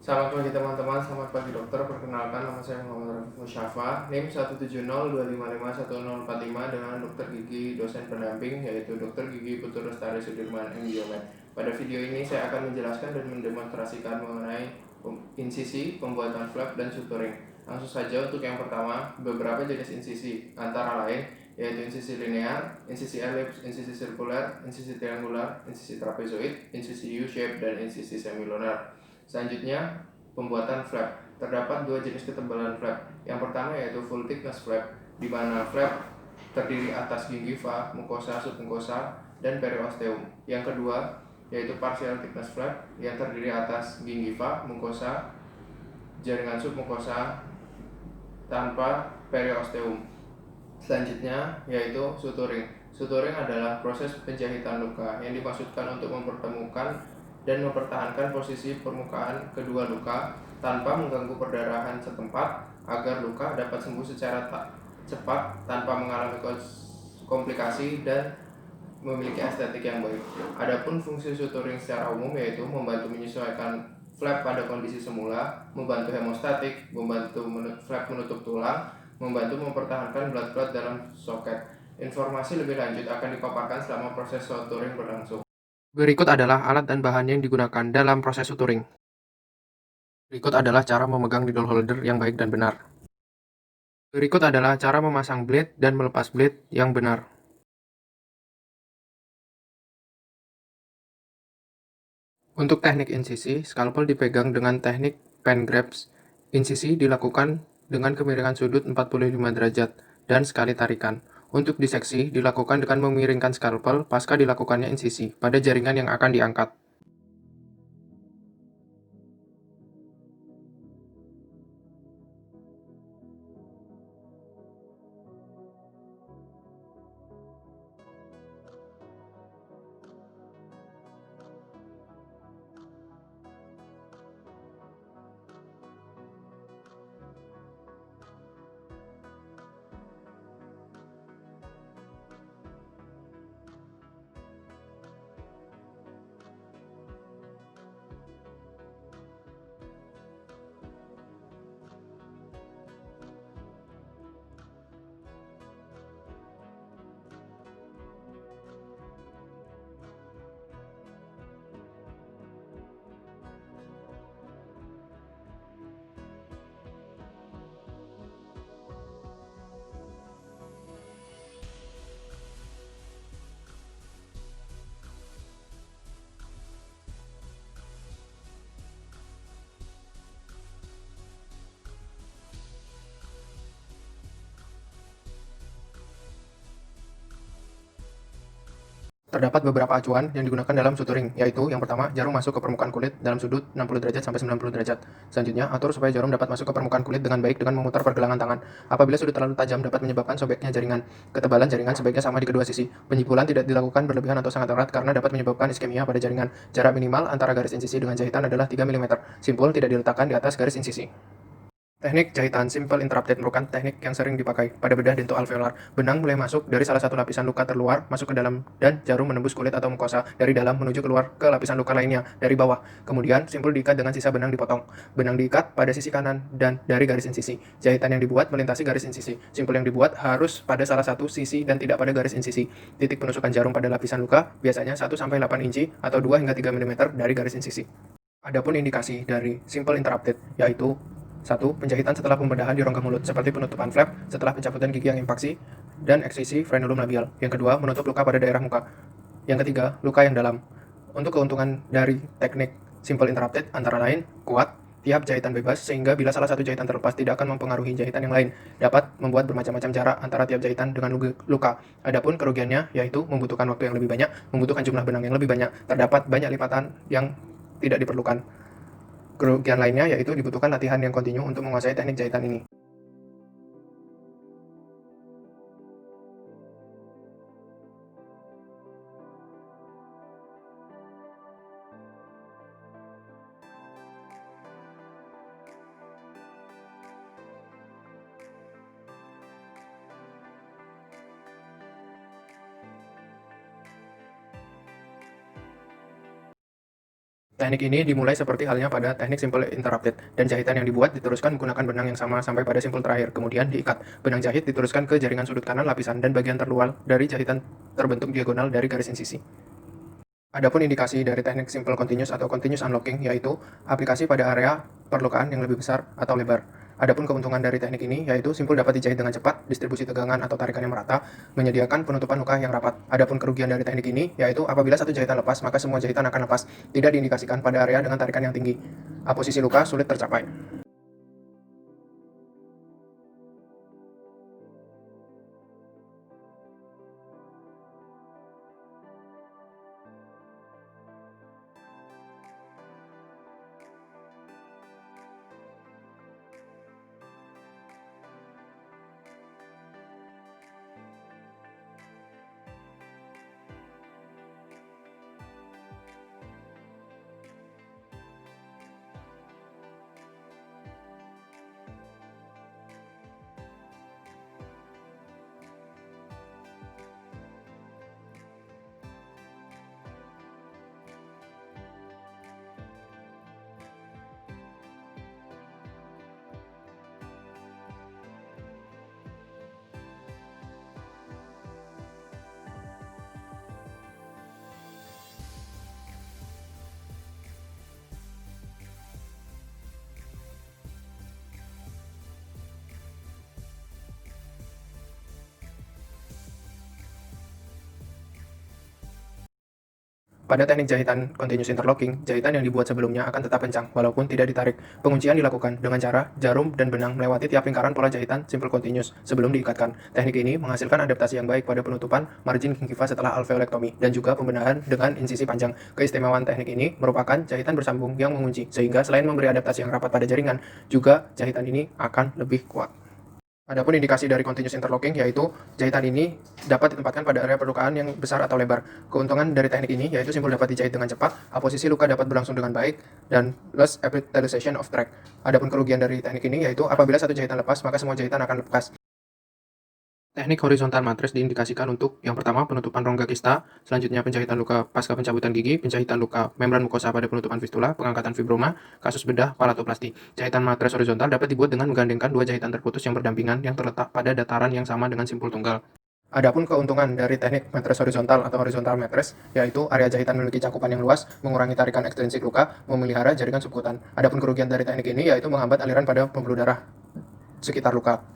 Selamat pagi teman-teman, selamat pagi dokter. Perkenalkan, nama saya Muhammad Musyafa, NIM 17025511045 dengan dokter gigi dosen pendamping yaitu dokter gigi Putu Lestari Sudirman M. Diomed. Pada video ini saya akan menjelaskan dan mendemonstrasikan mengenai insisi, pembuatan flap, dan suturing. Langsung saja untuk yang pertama, beberapa jenis insisi antara lain yaitu insisi linear, insisi elips, insisi sirkular, insisi triangular, insisi trapezoid, insisi U-shape, dan insisi semilunar. Selanjutnya, pembuatan flap. Terdapat dua jenis ketebalan flap. Yang pertama yaitu full thickness flap, di mana flap terdiri atas gingiva, mukosa, submukosa, dan periosteum. Yang kedua yaitu partial thickness flap yang terdiri atas gingiva, mukosa, jaringan submukosa tanpa periosteum. Selanjutnya yaitu suturing. Suturing adalah proses penjahitan luka yang dimaksudkan untuk mempertemukan dan mempertahankan posisi permukaan kedua luka tanpa mengganggu perdarahan setempat agar luka dapat sembuh secara cepat tanpa mengalami komplikasi dan memiliki estetik yang baik. Adapun fungsi suturing secara umum yaitu membantu menyesuaikan flap pada kondisi semula, membantu hemostatik, membantu flap menutup tulang, membantu mempertahankan blood clot dalam soket. Informasi lebih lanjut akan dipaparkan selama proses suturing berlangsung. Berikut adalah alat dan bahan yang digunakan dalam proses suturing. Berikut adalah cara memegang needle holder yang baik dan benar. Berikut adalah cara memasang blade dan melepas blade yang benar. Untuk teknik insisi, skalpel dipegang dengan teknik pen grabs. Insisi dilakukan dengan kemiringan sudut 45 derajat dan sekali tarikan. Untuk diseksi, dilakukan dengan memiringkan skalpel pasca dilakukannya insisi pada jaringan yang akan diangkat. Terdapat beberapa acuan yang digunakan dalam suturing, yaitu yang pertama, jarum masuk ke permukaan kulit dalam sudut 60 derajat sampai 90 derajat. Selanjutnya, atur supaya jarum dapat masuk ke permukaan kulit dengan baik dengan memutar pergelangan tangan. Apabila sudut terlalu tajam dapat menyebabkan sobeknya jaringan. Ketebalan jaringan sebaiknya sama di kedua sisi. Penyipulan tidak dilakukan berlebihan atau sangat erat karena dapat menyebabkan iskemia pada jaringan. Jarak minimal antara garis insisi dengan jahitan adalah 3 mm. Simpul tidak diletakkan di atas garis insisi. Teknik jahitan simple interrupted merupakan teknik yang sering dipakai pada bedah dentoalveolar. Benang mulai masuk dari salah satu lapisan luka terluar, masuk ke dalam, dan jarum menembus kulit atau mukosa dari dalam menuju keluar ke lapisan luka lainnya dari bawah. Kemudian, simpul diikat dengan sisa benang dipotong. Benang diikat pada sisi kanan dan dari garis insisi. Jahitan yang dibuat melintasi garis insisi. Simpul yang dibuat harus pada salah satu sisi dan tidak pada garis insisi. Titik penusukan jarum pada lapisan luka biasanya 1-8 inci atau 2 hingga 3 mm dari garis insisi. Adapun indikasi dari simple interrupted yaitu 1. Penjahitan setelah pembedahan di rongga mulut, seperti penutupan flap setelah pencabutan gigi yang invaksi dan eksisi frenulum labial. Yang kedua, menutup luka pada daerah muka. Yang ketiga, luka yang dalam. Untuk keuntungan dari teknik simple interrupted antara lain, kuat, tiap jahitan bebas, sehingga bila salah satu jahitan terlepas tidak akan mempengaruhi jahitan yang lain. Dapat membuat bermacam-macam jarak antara tiap jahitan dengan luka. Adapun kerugiannya yaitu membutuhkan waktu yang lebih banyak, membutuhkan jumlah benang yang lebih banyak, terdapat banyak lipatan yang tidak diperlukan. Kerugian lainnya yaitu dibutuhkan latihan yang kontinu untuk menguasai teknik jahitan ini. Teknik ini dimulai seperti halnya pada teknik simple interrupted, dan jahitan yang dibuat diteruskan menggunakan benang yang sama sampai pada simpul terakhir, kemudian diikat. Benang jahit diteruskan ke jaringan sudut kanan lapisan dan bagian terluar dari jahitan terbentuk diagonal dari garis insisi. Adapun indikasi dari teknik simple continuous atau continuous unlocking, yaitu aplikasi pada area perlukaan yang lebih besar atau lebar. Adapun keuntungan dari teknik ini, yaitu simpul dapat dijahit dengan cepat, distribusi tegangan atau tarikan yang merata, menyediakan penutupan luka yang rapat. Adapun kerugian dari teknik ini, yaitu apabila satu jahitan lepas, maka semua jahitan akan lepas, tidak diindikasikan pada area dengan tarikan yang tinggi. Posisi luka sulit tercapai. Pada teknik jahitan continuous interlocking, jahitan yang dibuat sebelumnya akan tetap kencang, walaupun tidak ditarik. Penguncian dilakukan dengan cara jarum dan benang melewati tiap lingkaran pola jahitan simple continuous sebelum diikatkan. Teknik ini menghasilkan adaptasi yang baik pada penutupan margin gingiva setelah alveolektomi dan juga pembenahan dengan insisi panjang. Keistimewaan teknik ini merupakan jahitan bersambung yang mengunci, sehingga selain memberi adaptasi yang rapat pada jaringan, juga jahitan ini akan lebih kuat. Adapun indikasi dari continuous interlocking, yaitu jahitan ini dapat ditempatkan pada area perlukaan yang besar atau lebar. Keuntungan dari teknik ini yaitu simpul dapat dijahit dengan cepat, posisi luka dapat berlangsung dengan baik, dan less epithelialization of tract. Adapun kerugian dari teknik ini yaitu apabila satu jahitan lepas, maka semua jahitan akan lepas. Teknik horizontal matres diindikasikan untuk yang pertama penutupan rongga kista, selanjutnya penjahitan luka pasca pencabutan gigi, penjahitan luka membran mukosa pada penutupan fistula, pengangkatan fibroma, kasus bedah palatoplasti. Jahitan matres horizontal dapat dibuat dengan menggandengkan dua jahitan terputus yang berdampingan yang terletak pada dataran yang sama dengan simpul tunggal. Adapun keuntungan dari teknik matres horizontal atau horizontal matres, yaitu area jahitan memiliki cakupan yang luas, mengurangi tarikan ekstrinsik luka, memelihara jaringan subkutan. Adapun kerugian dari teknik ini yaitu menghambat aliran pada pembuluh darah sekitar luka.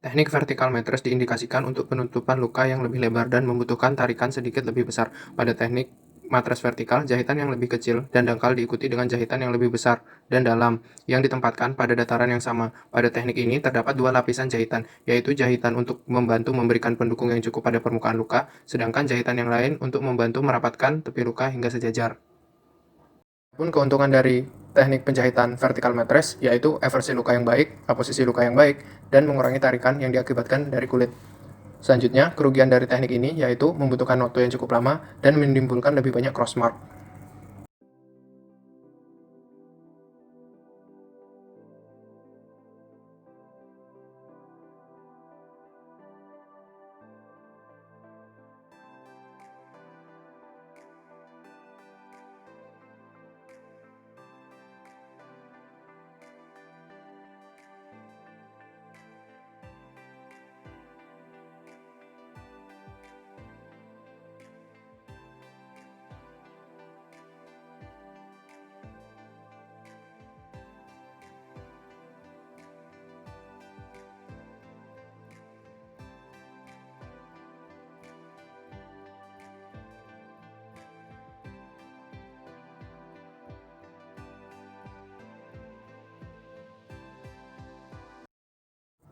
Teknik vertikal matres diindikasikan untuk penutupan luka yang lebih lebar dan membutuhkan tarikan sedikit lebih besar. Pada teknik matres vertikal, jahitan yang lebih kecil dan dangkal diikuti dengan jahitan yang lebih besar dan dalam yang ditempatkan pada dataran yang sama. Pada teknik ini terdapat dua lapisan jahitan, yaitu jahitan untuk membantu memberikan pendukung yang cukup pada permukaan luka, sedangkan jahitan yang lain untuk membantu merapatkan tepi luka hingga sejajar. Pun keuntungan dari teknik penjahitan vertikal matres yaitu eversi luka yang baik, posisi luka yang baik, dan mengurangi tarikan yang diakibatkan dari kulit. Selanjutnya, kerugian dari teknik ini yaitu membutuhkan waktu yang cukup lama dan menimbulkan lebih banyak crossmark.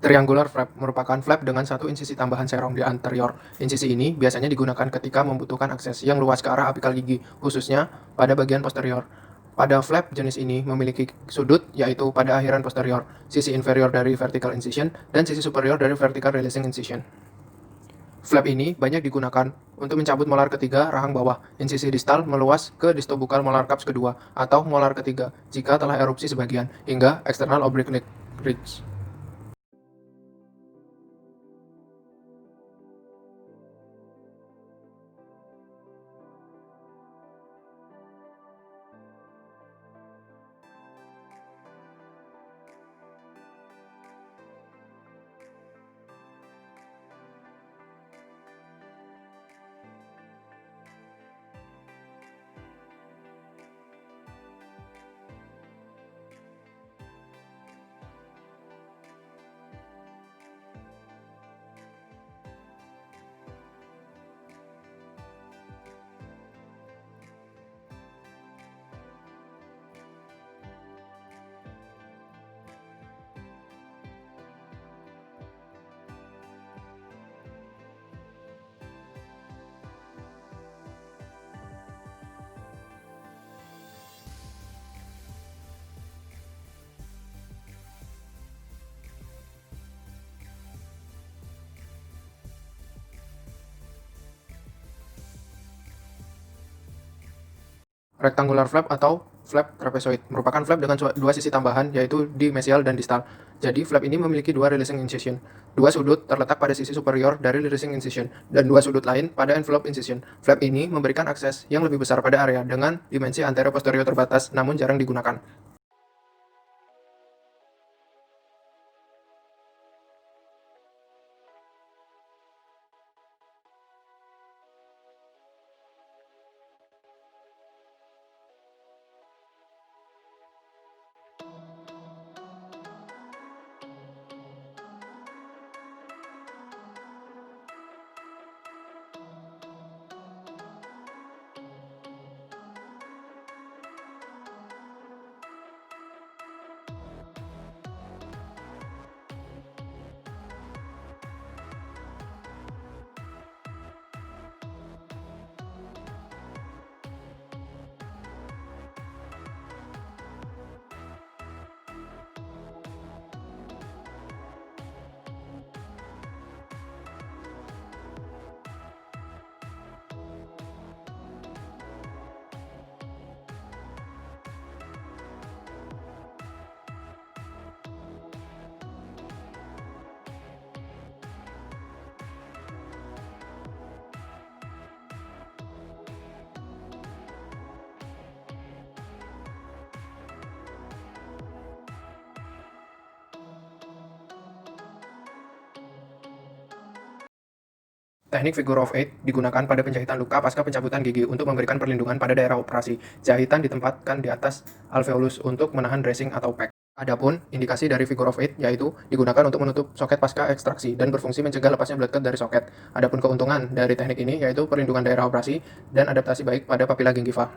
Triangular flap merupakan flap dengan satu insisi tambahan serong di anterior. Insisi ini biasanya digunakan ketika membutuhkan akses yang luas ke arah apikal gigi, khususnya pada bagian posterior. Pada flap jenis ini memiliki sudut, yaitu pada akhiran posterior, sisi inferior dari vertical incision, dan sisi superior dari vertical releasing incision. Flap ini banyak digunakan untuk mencabut molar ketiga rahang bawah. Insisi distal meluas ke distobukal molar cups kedua atau molar ketiga jika telah erupsi sebagian, hingga external oblique ridge. Rectangular flap atau flap trapezoid merupakan flap dengan dua sisi tambahan, yaitu di mesial dan distal. Jadi, flap ini memiliki dua releasing incision. Dua sudut terletak pada sisi superior dari releasing incision, dan dua sudut lain pada envelope incision. Flap ini memberikan akses yang lebih besar pada area dengan dimensi anterior-posterior terbatas, namun jarang digunakan. Teknik figure of eight digunakan pada penjahitan luka pasca pencabutan gigi untuk memberikan perlindungan pada daerah operasi. Jahitan ditempatkan di atas alveolus untuk menahan dressing atau pack. Adapun indikasi dari figure of eight yaitu digunakan untuk menutup soket pasca ekstraksi dan berfungsi mencegah lepasnya blood cut dari soket. Adapun keuntungan dari teknik ini yaitu perlindungan daerah operasi dan adaptasi baik pada papila gingiva.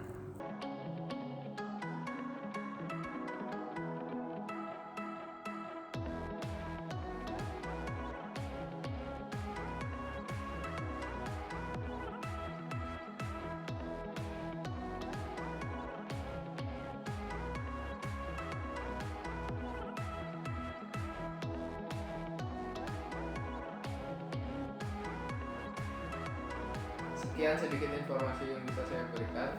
Sekian sedikit informasi yang bisa saya berikan.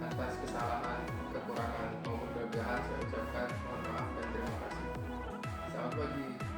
Atas kesalahan, kekurangan maupun kegagalan saya ucapkan mohon maaf dan terima kasih. Selamat pagi.